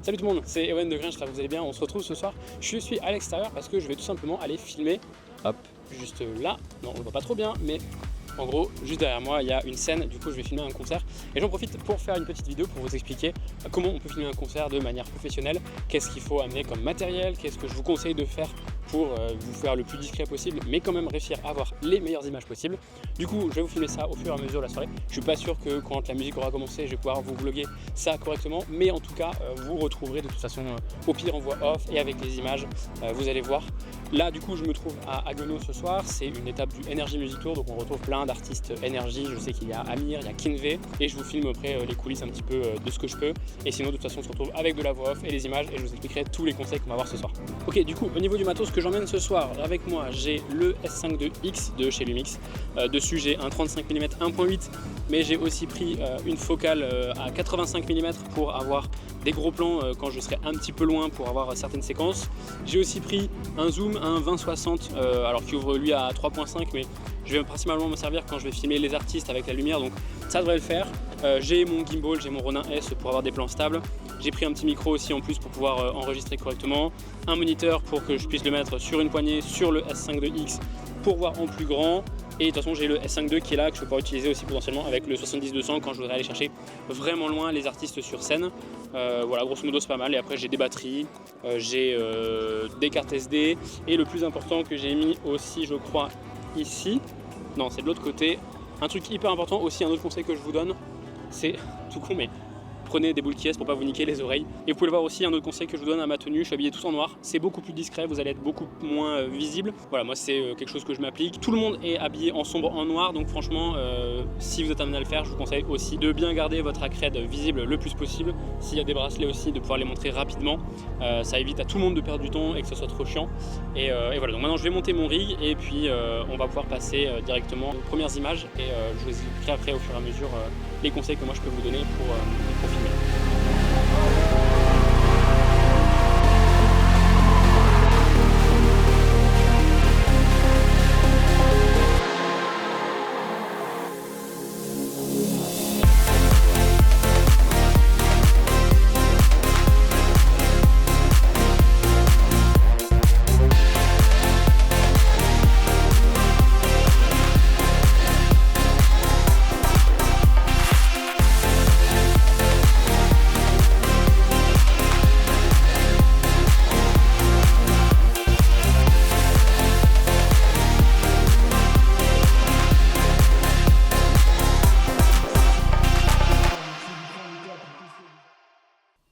Salut tout le monde, c'est Ewen de Grain, j'espère que vous allez bien. On se retrouve ce soir. Je suis à l'extérieur parce que je vais tout simplement aller filmer, hop, juste là. Non, on ne voit pas trop bien, mais en gros, juste derrière moi, il y a une scène. Du coup, je vais filmer un concert. Et j'en profite pour faire une petite vidéo pour vous expliquer comment on peut filmer un concert de manière professionnelle, qu'est-ce qu'il faut amener comme matériel, qu'est-ce que je vous conseille de faire pour vous faire le plus discret possible, mais quand même réussir à avoir les meilleures images possibles. Du coup, je vais vous filmer ça au fur et à mesure de la soirée. Je suis pas sûr que quand la musique aura commencé, je vais pouvoir vous vlogger ça correctement, mais en tout cas, vous retrouverez de toute façon au pire en voix off et avec les images, vous allez voir. Là, du coup, je me trouve à Haguenau ce soir. C'est une étape du Energy Music Tour, donc on retrouve plein d'artistes Energy. Je sais qu'il y a Amir, il y a Kinvey, et je vous filme après les coulisses un petit peu de ce que je peux. Et sinon, de toute façon, on se retrouve avec de la voix off et les images, et je vous expliquerai tous les conseils qu'on va voir ce soir. Ok, du coup, au niveau du matos que j'emmène ce soir, avec moi, j'ai le S5 II X de chez Lumix. Dessus, j'ai un 35 mm 1.8, mais j'ai aussi pris une focale à 85 mm pour avoir des gros plans quand je serai un petit peu loin pour avoir certaines séquences. J'ai aussi pris un zoom, un 20-60, alors qui ouvre lui à 3.5, mais je vais principalement me servir quand je vais filmer les artistes avec la lumière, donc ça devrait le faire. J'ai mon gimbal, j'ai mon Ronin S pour avoir des plans stables. J'ai pris un petit micro aussi en plus pour pouvoir enregistrer correctement. Un moniteur pour que je puisse le mettre sur une poignée sur le S5 II X pour voir en plus grand. Et de toute façon, j'ai le S5 II qui est là, que je peux pouvoir utiliser aussi potentiellement avec le 70-200 quand je voudrais aller chercher vraiment loin les artistes sur scène. Voilà, grosso modo, c'est pas mal. Et après, j'ai des batteries, j'ai des cartes SD. Et le plus important que j'ai mis aussi, je crois, ici, non, c'est de l'autre côté. Un truc hyper important aussi, un autre conseil que je vous donne, c'est tout con, mais prenez des boules qui pour pas vous niquer les oreilles. Et vous pouvez voir aussi un autre conseil que je vous donne à ma tenue, je suis habillé tous en noir, c'est beaucoup plus discret, vous allez être beaucoup moins visible. Voilà, moi c'est quelque chose que je m'applique. Tout le monde est habillé en sombre, en noir, donc franchement, si vous êtes amené à le faire, je vous conseille aussi de bien garder votre accred visible le plus possible. S'il y a des bracelets aussi, de pouvoir les montrer rapidement. Ça évite à tout le monde de perdre du temps et que ce soit trop chiant. Et voilà, donc maintenant je vais monter mon rig et puis on va pouvoir passer directement aux premières images et je vous expliquerai après au fur et à mesure les conseils que moi je peux vous donner pour filmer.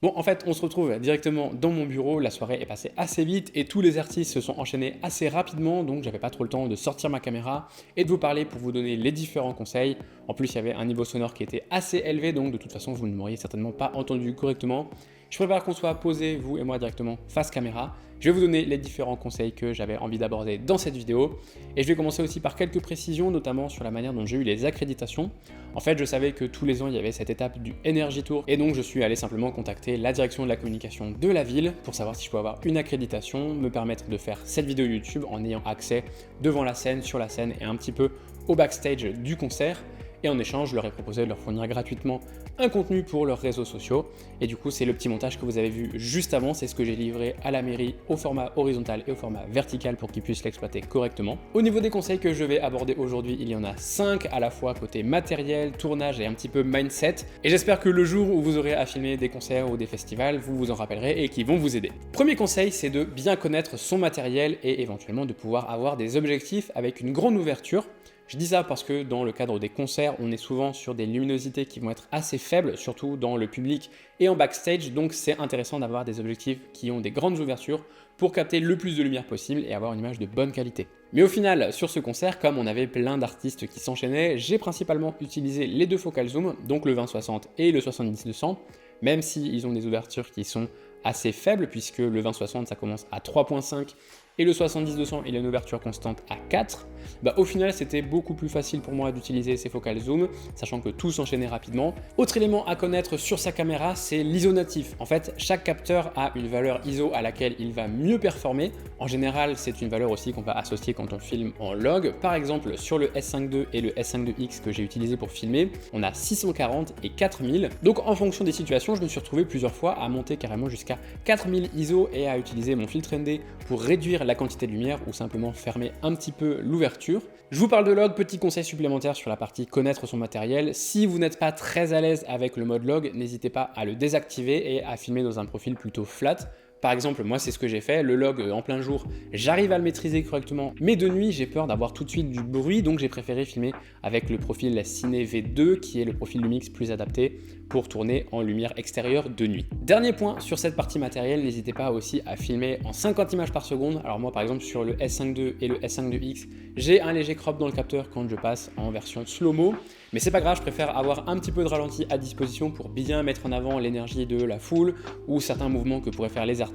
Bon, en fait, on se retrouve directement dans mon bureau, la soirée est passée assez vite et tous les artistes se sont enchaînés assez rapidement, donc j'avais pas trop le temps de sortir ma caméra et de vous parler pour vous donner les différents conseils. En plus, il y avait un niveau sonore qui était assez élevé, donc de toute façon, vous ne m'auriez certainement pas entendu correctement. Je préfère qu'on soit posé, vous et moi, directement face caméra. Je vais vous donner les différents conseils que j'avais envie d'aborder dans cette vidéo. Et je vais commencer aussi par quelques précisions, notamment sur la manière dont j'ai eu les accréditations. En fait, je savais que tous les ans, il y avait cette étape du Energy Tour. Et donc, je suis allé simplement contacter la direction de la communication de la ville pour savoir si je peux avoir une accréditation, me permettre de faire cette vidéo YouTube en ayant accès devant la scène, sur la scène et un petit peu au backstage du concert. Et en échange, je leur ai proposé de leur fournir gratuitement un contenu pour leurs réseaux sociaux. Et du coup, c'est le petit montage que vous avez vu juste avant, c'est ce que j'ai livré à la mairie au format horizontal et au format vertical pour qu'ils puissent l'exploiter correctement. Au niveau des conseils que je vais aborder aujourd'hui, il y en a 5 à la fois côté matériel, tournage et un petit peu mindset. Et j'espère que le jour où vous aurez à filmer des concerts ou des festivals, vous vous en rappellerez et qui vont vous aider. Premier conseil, c'est de bien connaître son matériel et éventuellement de pouvoir avoir des objectifs avec une grande ouverture. Je dis ça parce que dans le cadre des concerts, on est souvent sur des luminosités qui vont être assez faibles, surtout dans le public et en backstage, donc c'est intéressant d'avoir des objectifs qui ont des grandes ouvertures pour capter le plus de lumière possible et avoir une image de bonne qualité. Mais au final, sur ce concert, comme on avait plein d'artistes qui s'enchaînaient, j'ai principalement utilisé les deux focales zoom, donc le 20-60 et le 70-200, même s'ils ont des ouvertures qui sont assez faibles, puisque le 20-60 ça commence à 3.5 et le 70-200 il a une ouverture constante à 4, bah, au final c'était beaucoup plus facile pour moi d'utiliser ces focales zoom, sachant que tout s'enchaînait rapidement. Autre élément à connaître sur sa caméra, c'est l'ISO natif. En fait, chaque capteur a une valeur ISO à laquelle il va mieux performer. En général, c'est une valeur aussi qu'on va associer quand on filme en log. Par exemple, sur le S5 II et le S5 IIX que j'ai utilisé pour filmer, on a 640 et 4000. Donc en fonction des situations, je me suis retrouvé plusieurs fois à monter carrément jusqu'à 4000 ISO et à utiliser mon filtre ND pour réduire la quantité de lumière ou simplement fermer un petit peu l'ouverture. Je vous parle de log, petit conseil supplémentaire sur la partie connaître son matériel. Si vous n'êtes pas très à l'aise avec le mode log, n'hésitez pas à le désactiver et à filmer dans un profil plutôt flat. Par exemple, moi c'est ce que j'ai fait, le log en plein jour, j'arrive à le maîtriser correctement, mais de nuit j'ai peur d'avoir tout de suite du bruit, donc j'ai préféré filmer avec le profil Cine V2 qui est le profil Lumix plus adapté pour tourner en lumière extérieure de nuit. Dernier point sur cette partie matérielle, n'hésitez pas aussi à filmer en 50 images par seconde. Alors moi par exemple sur le S5 II et le S5 IIX, j'ai un léger crop dans le capteur quand je passe en version slow-mo, mais c'est pas grave, je préfère avoir un petit peu de ralenti à disposition pour bien mettre en avant l'énergie de la foule ou certains mouvements que pourraient faire les artistes.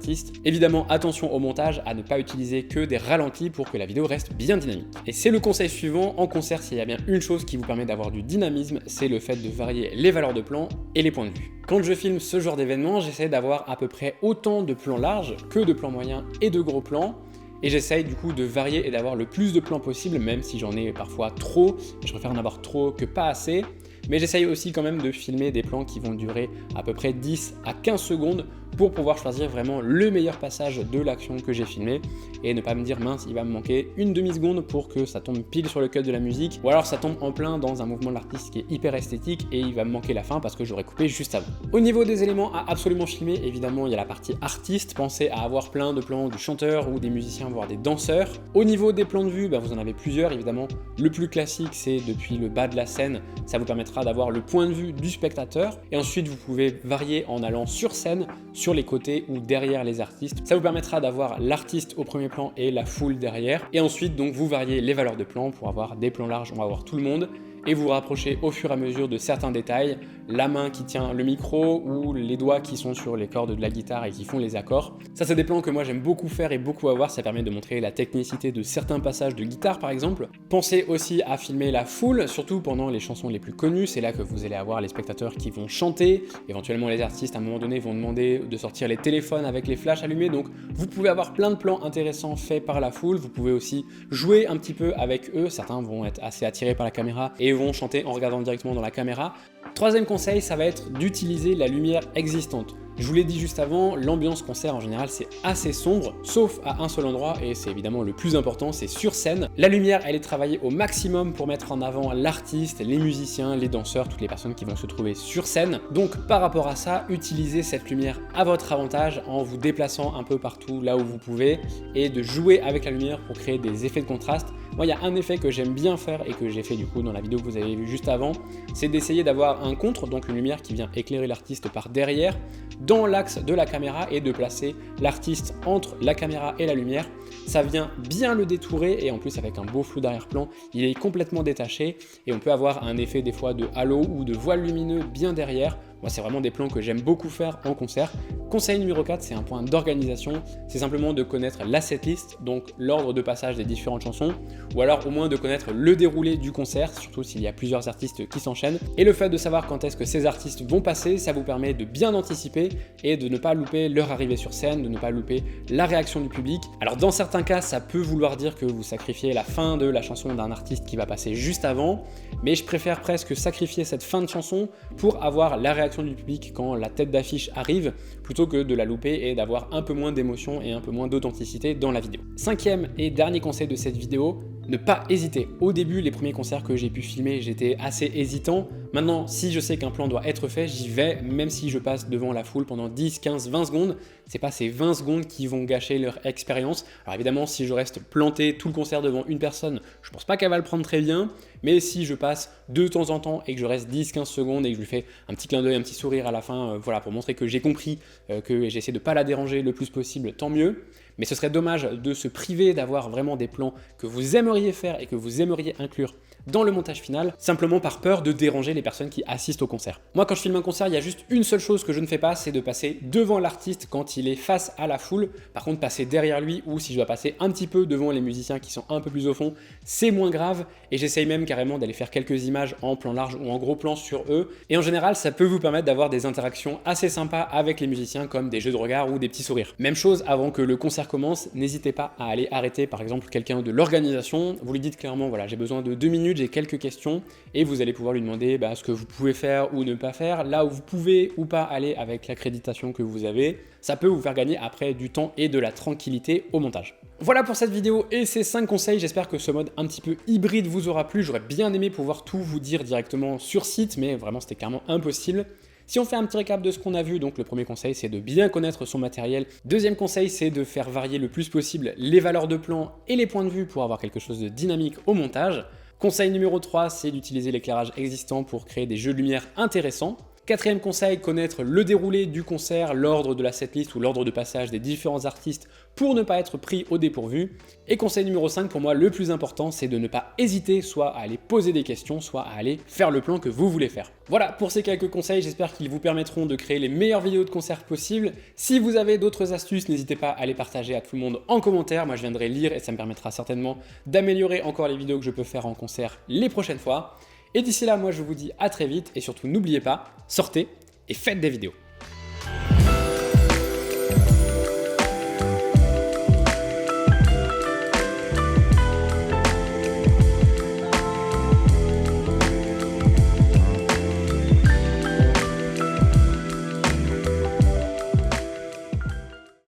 Évidemment, attention au montage, à ne pas utiliser que des ralentis pour que la vidéo reste bien dynamique. Et c'est le conseil suivant, en concert, s'il y a bien une chose qui vous permet d'avoir du dynamisme, c'est le fait de varier les valeurs de plan et les points de vue. Quand je filme ce genre d'événement, j'essaie d'avoir à peu près autant de plans larges que de plans moyens et de gros plans. Et j'essaye du coup de varier et d'avoir le plus de plans possible, même si j'en ai parfois trop, je préfère en avoir trop que pas assez. Mais j'essaye aussi quand même de filmer des plans qui vont durer à peu près 10 à 15 secondes pour pouvoir choisir vraiment le meilleur passage de l'action que j'ai filmé et ne pas me dire mince, il va me manquer une demi-seconde pour que ça tombe pile sur le cut de la musique, ou alors ça tombe en plein dans un mouvement de l'artiste qui est hyper esthétique et il va me manquer la fin parce que j'aurais coupé juste avant. Au niveau des éléments à absolument filmer, évidemment il y a la partie artiste, pensez à avoir plein de plans du chanteur ou des musiciens, voire des danseurs. Au niveau des plans de vue, vous en avez plusieurs évidemment. Le plus classique c'est depuis le bas de la scène, ça vous permettra d'avoir le point de vue du spectateur et ensuite vous pouvez varier en allant sur scène, sur les côtés ou derrière les artistes. Ça vous permettra d'avoir l'artiste au premier plan et la foule derrière. Et ensuite, donc, vous variez les valeurs de plan pour avoir des plans larges, on va voir tout le monde. Et vous rapprochez au fur et à mesure de certains détails, la main qui tient le micro ou les doigts qui sont sur les cordes de la guitare et qui font les accords. Ça, c'est des plans que moi j'aime beaucoup faire et beaucoup avoir, ça permet de montrer la technicité de certains passages de guitare par exemple. Pensez aussi à filmer la foule, surtout pendant les chansons les plus connues, c'est là que vous allez avoir les spectateurs qui vont chanter, éventuellement les artistes à un moment donné vont demander de sortir les téléphones avec les flashs allumés, donc vous pouvez avoir plein de plans intéressants faits par la foule, vous pouvez aussi jouer un petit peu avec eux, certains vont être assez attirés par la caméra et vont chanter en regardant directement dans la caméra. Troisième conseil, ça va être d'utiliser la lumière existante. Je vous l'ai dit juste avant, l'ambiance concert en général c'est assez sombre, sauf à un seul endroit et c'est évidemment le plus important, c'est sur scène. La lumière elle est travaillée au maximum pour mettre en avant l'artiste, les musiciens, les danseurs, toutes les personnes qui vont se trouver sur scène. Donc par rapport à ça, utilisez cette lumière à votre avantage en vous déplaçant un peu partout là où vous pouvez et de jouer avec la lumière pour créer des effets de contraste. Moi il y a un effet que j'aime bien faire et que j'ai fait du coup dans la vidéo que vous avez vue juste avant, c'est d'essayer d'avoir un contre, donc une lumière qui vient éclairer l'artiste par derrière, dans l'axe de la caméra et de placer l'artiste entre la caméra et la lumière. Ça vient bien le détourer et en plus avec un beau flou d'arrière-plan, il est complètement détaché et on peut avoir un effet des fois de halo ou de voile lumineux bien derrière. Moi, c'est vraiment des plans que j'aime beaucoup faire en concert. Conseil numéro 4, c'est un point d'organisation. C'est simplement de connaître la setlist, donc l'ordre de passage des différentes chansons, ou alors au moins de connaître le déroulé du concert, surtout s'il y a plusieurs artistes qui s'enchaînent. Et le fait de savoir quand est-ce que ces artistes vont passer, ça vous permet de bien anticiper et de ne pas louper leur arrivée sur scène, de ne pas louper la réaction du public. Alors dans certains cas, ça peut vouloir dire que vous sacrifiez la fin de la chanson d'un artiste qui va passer juste avant, mais je préfère presque sacrifier cette fin de chanson pour avoir la réaction du public quand la tête d'affiche arrive, plutôt que de la louper et d'avoir un peu moins d'émotion et un peu moins d'authenticité dans la vidéo. Cinquième et dernier conseil de cette vidéo, ne pas hésiter. Au début, les premiers concerts que j'ai pu filmer, j'étais assez hésitant. Maintenant, si je sais qu'un plan doit être fait, j'y vais, même si je passe devant la foule pendant 10, 15, 20 secondes. C'est pas ces 20 secondes qui vont gâcher leur expérience. Alors évidemment, si je reste planté tout le concert devant une personne, je pense pas qu'elle va le prendre très bien. Mais si je passe de temps en temps et que je reste 10-15 secondes et que je lui fais un petit clin d'œil, un petit sourire à la fin, voilà, pour montrer que j'ai compris, que j'essaie de pas la déranger le plus possible, tant mieux. Mais ce serait dommage de se priver d'avoir vraiment des plans que vous aimeriez faire et que vous aimeriez inclure dans le montage final, simplement par peur de déranger les personnes qui assistent au concert. Moi quand je filme un concert, il y a juste une seule chose que je ne fais pas, c'est de passer devant l'artiste quand il est face à la foule. Par contre passer derrière lui ou si je dois passer un petit peu devant les musiciens qui sont un peu plus au fond, c'est moins grave et j'essaye même carrément d'aller faire quelques images en plan large ou en gros plan sur eux. Et en général, ça peut vous permettre d'avoir des interactions assez sympas avec les musiciens comme des jeux de regard ou des petits sourires. Même chose avant que le concert commence, n'hésitez pas à aller arrêter par exemple quelqu'un de l'organisation. Vous lui dites clairement voilà, j'ai besoin de 2 minutes, j'ai quelques questions et vous allez pouvoir lui demander ce que vous pouvez faire ou ne pas faire, là où vous pouvez ou pas aller avec l'accréditation que vous avez. Ça peut vous faire gagner après du temps et de la tranquillité au montage. Voilà pour cette vidéo et ces 5 conseils, j'espère que ce mode un petit peu hybride vous aura plu. J'aurais bien aimé pouvoir tout vous dire directement sur site, mais vraiment c'était clairement impossible. Si on fait un petit récap de ce qu'on a vu, donc le premier conseil c'est de bien connaître son matériel. Deuxième conseil c'est de faire varier le plus possible les valeurs de plan et les points de vue pour avoir quelque chose de dynamique au montage. Conseil numéro 3 c'est d'utiliser l'éclairage existant pour créer des jeux de lumière intéressants. Quatrième conseil, connaître le déroulé du concert, l'ordre de la setlist ou l'ordre de passage des différents artistes pour ne pas être pris au dépourvu. Et conseil numéro 5, pour moi le plus important, c'est de ne pas hésiter soit à aller poser des questions, soit à aller faire le plan que vous voulez faire. Voilà pour ces quelques conseils, j'espère qu'ils vous permettront de créer les meilleures vidéos de concert possibles. Si vous avez d'autres astuces, n'hésitez pas à les partager à tout le monde en commentaire. Moi je viendrai lire et ça me permettra certainement d'améliorer encore les vidéos que je peux faire en concert les prochaines fois. Et d'ici là, moi je vous dis à très vite et surtout n'oubliez pas, sortez et faites des vidéos.